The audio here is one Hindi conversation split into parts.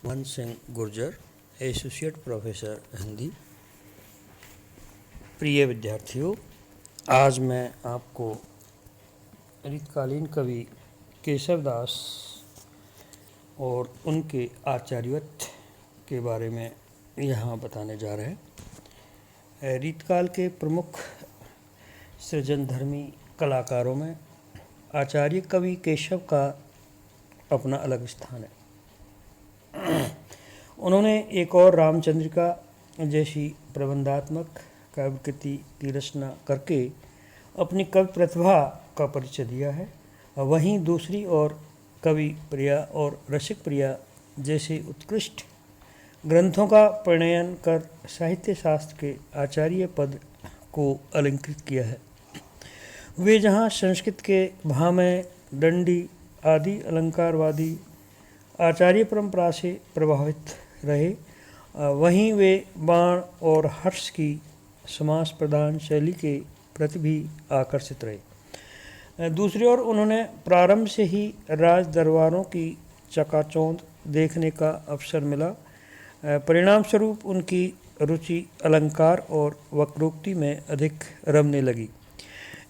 मन सिंह गुर्जर, एसोसिएट प्रोफेसर हिंदी। प्रिय विद्यार्थियों, आज मैं आपको रीतकालीन कवि केशवदास और उनके आचार्यत्व के बारे में यहाँ बताने जा रहे हैं। रीतकाल के प्रमुख सृजनधर्मी कलाकारों में आचार्य कवि केशव का अपना अलग स्थान है। उन्होंने एक और रामचंद्रिका जैसी प्रबंधात्मक काव्यकृति की रचना करके अपनी कवि प्रतिभा का परिचय दिया है। वहीं दूसरी ओर कवि प्रिया और रसिक प्रिया जैसे उत्कृष्ट ग्रंथों का प्रणयन कर साहित्य शास्त्र के आचार्य पद को अलंकृत किया है। वे जहाँ संस्कृत के भामह, दंडी आदि अलंकारवादी आचार्य परंपरा से प्रभावित रहे, वहीं वे बाण और हर्ष की समास प्रधान शैली के प्रति भी आकर्षित रहे। दूसरी ओर उन्होंने प्रारंभ से ही राज दरबारों की चकाचौंध देखने का अवसर मिला। परिणाम स्वरूप उनकी रुचि अलंकार और वक्रोक्ति में अधिक रमने लगी।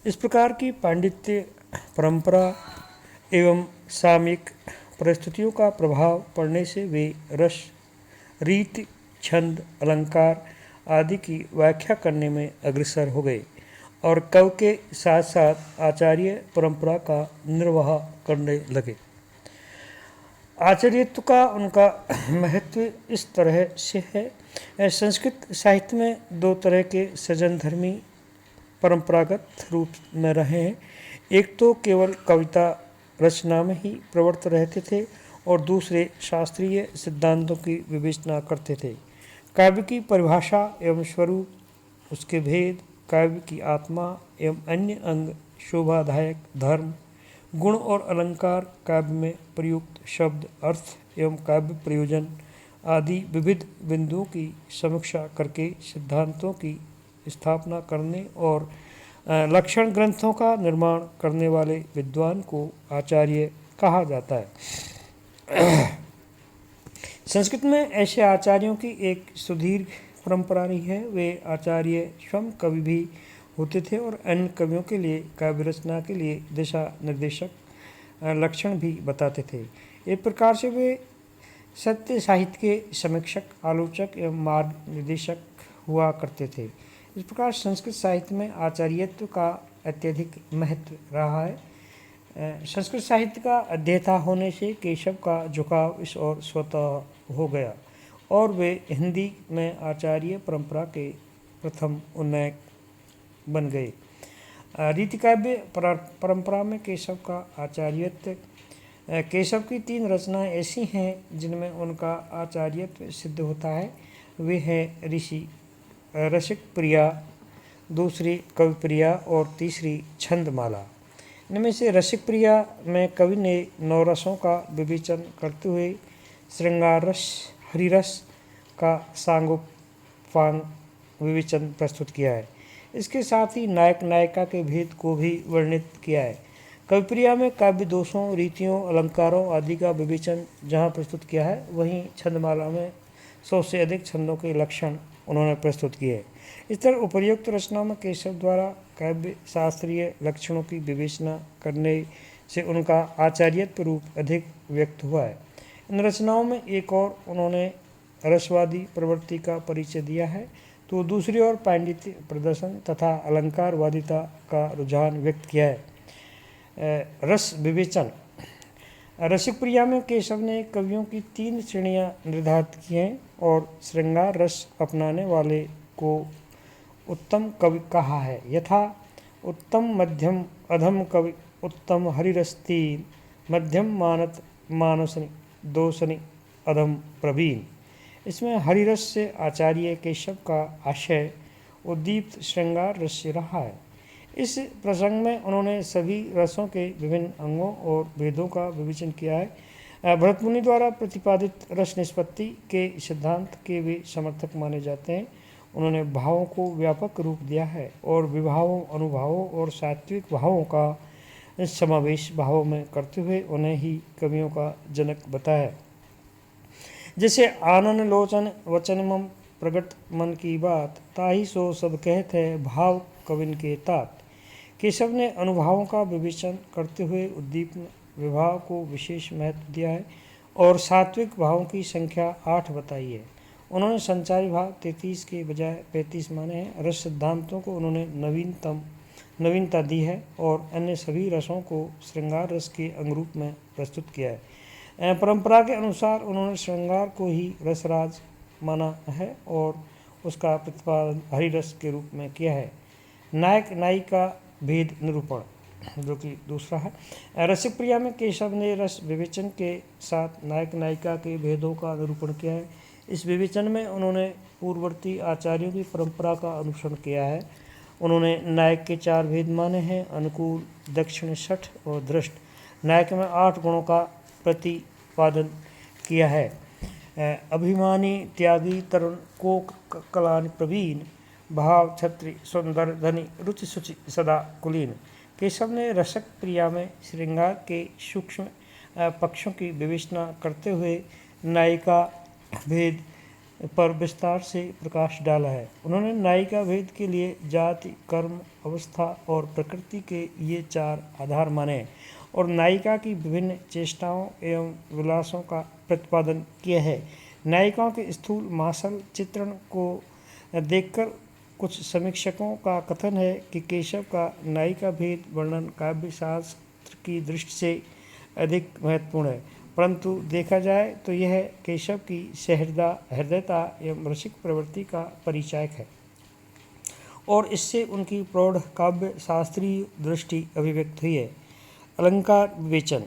इस प्रकार की पांडित्य परंपरा एवं सामयिक परिस्थितियों का प्रभाव पड़ने से वे रस, रीति, छंद, अलंकार आदि की व्याख्या करने में अग्रसर हो गए और कवि के साथ साथ आचार्य परंपरा का निर्वाह करने लगे। आचार्यत्व का उनका महत्व इस तरह से है। संस्कृत साहित्य में दो तरह के सृजनधर्मी परंपरागत रूप में रहे हैं। एक तो केवल कविता रचना में ही प्रवृत्त रहते थे और दूसरे शास्त्रीय सिद्धांतों की विवेचना करते थे। काव्य की परिभाषा एवं स्वरूप, उसके भेद, काव्य की आत्मा एवं अन्य अंग, शोभादायक धर्म, गुण और अलंकार, काव्य में प्रयुक्त शब्द, अर्थ एवं काव्य प्रयोजन आदि विविध बिंदुओं की समीक्षा करके सिद्धांतों की स्थापना करने और लक्षण ग्रंथों का निर्माण करने वाले विद्वान को आचार्य कहा जाता है। संस्कृत में ऐसे आचार्यों की एक सुदीर्घ परंपरा रही है। वे आचार्य स्वयं कवि भी होते थे और अन्य कवियों के लिए काव्य रचना के लिए दिशा निर्देशक लक्षण भी बताते थे। एक प्रकार से वे सत्य साहित्य के समीक्षक, आलोचक एवं मार्ग निर्देशक हुआ करते थे। इस प्रकार संस्कृत साहित्य में आचार्यत्व का अत्यधिक महत्व रहा है। संस्कृत साहित्य का अध्येता होने से केशव का झुकाव इस ओर स्वतः हो गया और वे हिंदी में आचार्य परंपरा के प्रथम उन्नायक बन गए। रीतिकाव्य परंपरा में केशव का आचार्यत्व, केशव की 3 रचनाएं ऐसी हैं जिनमें उनका आचार्यत्व सिद्ध होता है। वे हैं रसिक प्रिया, दूसरी कवि प्रिया और तीसरी छंदमाला। इनमें से रसिक प्रिया में कवि ने 9 रसों का विवेचन करते हुए श्रृंगार रस, हरिरस का सांगोपांग विवेचन प्रस्तुत किया है। इसके साथ ही नायक नायिका के भेद को भी वर्णित किया है। कविप्रिया में काव्य दोषों, रीतियों, अलंकारों आदि का विवेचन जहाँ प्रस्तुत किया है, वहीं छंदमाला में 100 से अधिक छंदों के लक्षण उन्होंने प्रस्तुत किए हैं। इस तरह उपर्युक्त रचनाओं में केशव द्वारा काव्य शास्त्रीय लक्षणों की विवेचना करने से उनका आचार्यत्व रूप अधिक व्यक्त हुआ है। इन रचनाओं में एक और उन्होंने रसवादी प्रवृत्ति का परिचय दिया है, तो दूसरी ओर पांडित्य प्रदर्शन तथा अलंकारवादिता का रुझान व्यक्त किया है। रस विवेचन, रसिक प्रिया में केशव ने कवियों की 3 श्रेणियां निर्धारित की हैं और श्रृंगार रस अपनाने वाले को उत्तम कवि कहा है। यथा उत्तम मध्यम अधम कवि, उत्तम हरिरस 3, मध्यम मानसनि दोषनि, अधम प्रवीण। इसमें हरिरस से आचार्य केशव का आशय उद्दीप्त श्रृंगार रस से रहा है। इस प्रसंग में उन्होंने सभी रसों के विभिन्न अंगों और भेदों का विवेचन किया है। भरतमुनि द्वारा प्रतिपादित रस निष्पत्ति के सिद्धांत के वे समर्थक माने जाते हैं। उन्होंने भावों को व्यापक रूप दिया है और विभावों, अनुभावों और सात्विक भावों का समावेश भावों में करते हुए उन्हें ही कवियों का जनक बताया। जैसे आनन लोचन वचन मम प्रगट मन की बात, ताही सो सब कहत है भाव कविन के तात। केशव ने अनुभावों का विवेचन करते हुए उद्दीपन विभाव को विशेष महत्व दिया है और सात्विक भावों की संख्या 8 बताई है। उन्होंने संचारी भाव 33 के बजाय 35 माने हैं। रस सिद्धांतों को उन्होंने नवीनता दी है और अन्य सभी रसों को श्रृंगार रस के अंगरूप में प्रस्तुत किया है। परंपरा के अनुसार उन्होंने श्रृंगार को ही रसराज माना है और उसका प्रतिपादन हरिरस के रूप में किया है। नायक नायिका भेद निरूपण, जो कि दूसरा है। रसिक प्रिया में केशव ने रस विवेचन के साथ नायक नायिका के भेदों का निरूपण किया है। इस विवेचन में उन्होंने पूर्ववर्ती आचार्यों की परंपरा का अनुसरण किया है। उन्होंने नायक के 4 भेद माने हैं: अनुकूल, दक्षिण, शठ और दृष्ट। नायक में 8 गुणों का प्रतिपादन किया है: अभिमानी, त्यागी, तरुण, कोक, कलान, प्रवीण, भाव, छत्री, सुंदर, धनी, रुचि, शुचि, सदा कुलीन। केशव ने रसक प्रिया में श्रृंगार के सूक्ष्म पक्षों की विवेचना करते हुए नायिका भेद पर विस्तार से प्रकाश डाला है। उन्होंने नायिका भेद के लिए जाति, कर्म, अवस्था और प्रकृति के ये 4 आधार माने और नायिका की विभिन्न चेष्टाओं एवं विलासों का प्रतिपादन किया है। नायिकाओं के स्थूल मासल चित्रण को देखकर कुछ समीक्षकों का कथन है कि केशव का नायिका भेद वर्णन काव्य शास्त्र की दृष्टि से अधिक महत्वपूर्ण है, परंतु देखा जाए तो यह केशव की हृदयता एवं रसिक प्रवृत्ति का परिचायक है और इससे उनकी प्रौढ़ काव्य शास्त्रीय दृष्टि अभिव्यक्त हुई है। अलंकार विवेचन।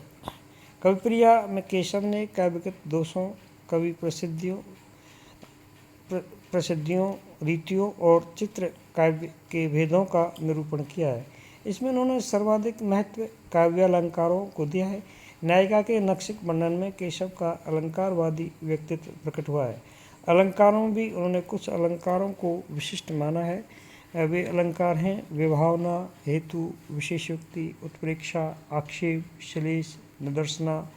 कविप्रिया में केशव ने काव्यगत दोषों, कवि प्रसिद्धियों, रीतियों और चित्र काव्य के भेदों का निरूपण किया है। इसमें उन्होंने सर्वाधिक महत्व काव्यालंकारों को दिया है। नायिका के नक्शिक वर्णन में केशव का अलंकारवादी व्यक्तित्व प्रकट हुआ है। अलंकारों में भी उन्होंने कुछ अलंकारों को विशिष्ट माना है। वे अलंकार हैं: विभावना, हेतु, विशेषोक्ति, उत्प्रेक्षा, आक्षेप, श्लेष, निदर्शना,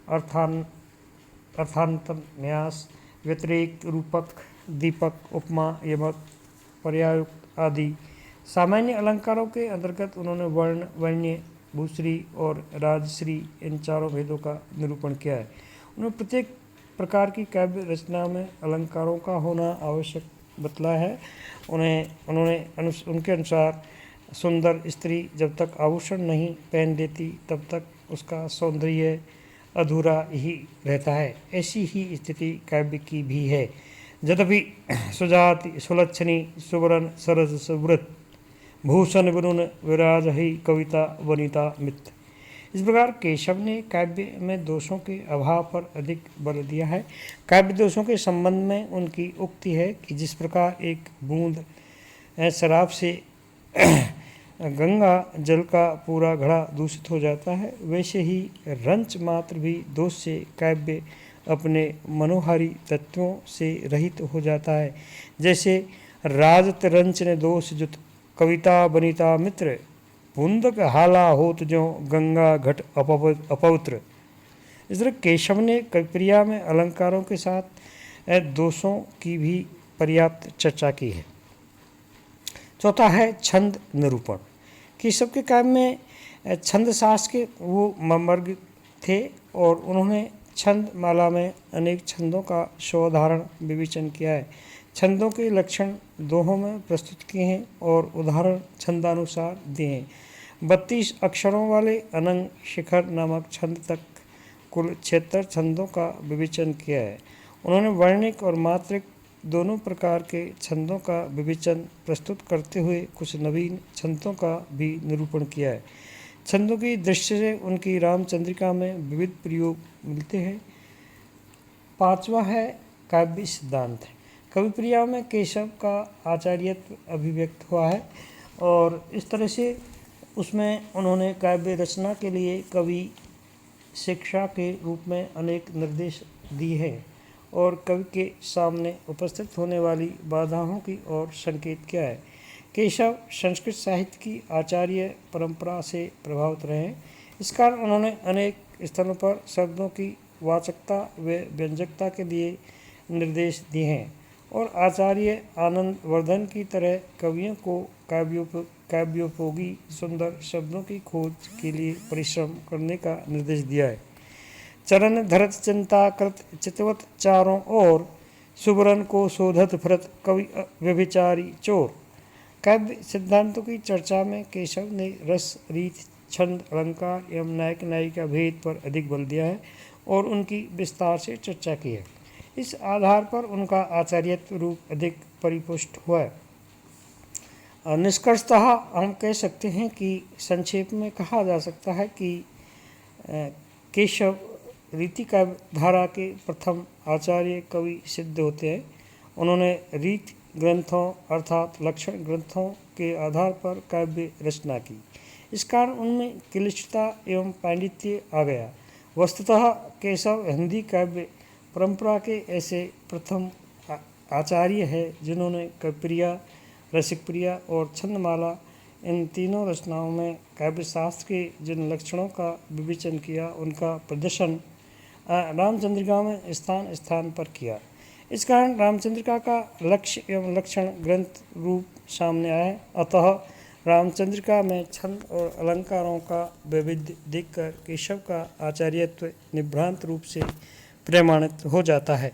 अर्थान्तन, न्यास, व्यतिरेक, रूपक, दीपक, उपमा, यमक, पर्यायुक्त आदि। सामान्य अलंकारों के अंतर्गत उन्होंने वर्ण, वन्य, भूश्री और राजश्री इन 4 भेदों का निरूपण किया है। उन्होंने प्रत्येक प्रकार की काव्य रचना में अलंकारों का होना आवश्यक बतलाया है। उनके अनुसार सुंदर स्त्री जब तक आभूषण नहीं पहन लेती तब तक उसका सौंदर्य अधूरा ही रहता है। ऐसी ही स्थिति काव्य की भी है। यद्यपि सुजाति, सुलक्षणी, सुवरन, सरस, सुव्रत, भूषण, विरुण, विराज ही कविता, वनिता, मित्र। इस प्रकार केशव ने काव्य में दोषों के अभाव पर अधिक बल दिया है। काव्य दोषों के संबंध में उनकी उक्ति है कि जिस प्रकार एक बूंद शराब से गंगा जल का पूरा घड़ा दूषित हो जाता है, वैसे ही रंच मात्र भी दोष से काव्य अपने मनोहारी तत्वों से रहित हो जाता है। जैसे राजत रंच ने दोष जुत, कविता बनिता मित्र, बूंदक हाला होत ज्यों गंगा घट अपवित्र। इस तरह केशव ने कविप्रिया में अलंकारों के साथ दोषों की भी पर्याप्त चर्चा की है। चौथा है छंद निरूपण। केशव के काव्य में छंद शास्त्र के वो मर्ग थे और उन्होंने छंद माला में अनेक छंदों का शोधारण विवेचन किया है। छंदों के लक्षण दोहों में प्रस्तुत किए हैं और उदाहरण छंदानुसार दिए हैं। 32 अक्षरों वाले अनंग शिखर नामक छंद तक कुल 76 छंदों का विवेचन किया है। उन्होंने वर्णिक और मात्रिक दोनों प्रकार के छंदों का विवेचन प्रस्तुत करते हुए कुछ नवीन छंदों का भी निरूपण किया है। छंदों की दृष्टि से उनकी रामचंद्रिका में विविध प्रयोग मिलते हैं। 5वां है काव्य सिद्धांत। कविप्रिया में केशव का आचार्यत्व अभिव्यक्त हुआ है और इस तरह से उसमें उन्होंने काव्य रचना के लिए कवि शिक्षा के रूप में अनेक निर्देश दिए हैं और कवि के सामने उपस्थित होने वाली बाधाओं की ओर संकेत किया है। केशव संस्कृत साहित्य की आचार्य परंपरा से प्रभावित रहे हैं। इस कारण उन्होंने अनेक स्थलों पर शब्दों की वाचकता व व्यंजकता के लिए निर्देश दिए हैं और आचार्य आनंद वर्धन की तरह कवियों को काव्योपयोगी सुंदर शब्दों की खोज के लिए परिश्रम करने का निर्देश दिया है। चरण धरत चिंता कृत चितवत चारों ओर, सुबरन को शोधत भरत कवि व्यभिचारी चोर। काव्य सिद्धांतों की चर्चा में केशव ने रस, रीत, छंद, अलंकार एवं नायक नायिका भेद पर अधिक बल दिया है और उनकी विस्तार से चर्चा की है। इस आधार पर उनका आचार्यत्व रूप अधिक परिपुष्ट हुआ है। निष्कर्षतः हम कह सकते हैं कि संक्षेप में कहा जा सकता है कि केशव रीति काव्य धारा के प्रथम आचार्य कवि सिद्ध होते हैं। उन्होंने रीति ग्रंथों अर्थात लक्षण ग्रंथों के आधार पर काव्य रचना की। इस कारण उनमें क्लिष्टता एवं पांडित्य आ गया। वस्तुतः केशव हिंदी काव्य परंपरा के ऐसे प्रथम आचार्य हैं जिन्होंने कविप्रिया, रसिकप्रिया और छंदमाला इन तीनों रचनाओं में काव्यशास्त्र के जिन लक्षणों का विवेचन किया उनका प्रदर्शन रामचंद्रिका में स्थान स्थान पर किया। इस कारण रामचंद्रिका का लक्ष्य एवं लक्षण ग्रंथ रूप सामने आए। अतः रामचंद्रिका में छंद और अलंकारों का वैविध्य देखकर केशव का आचार्यत्व निभ्रांत रूप से प्रमाणित हो जाता है।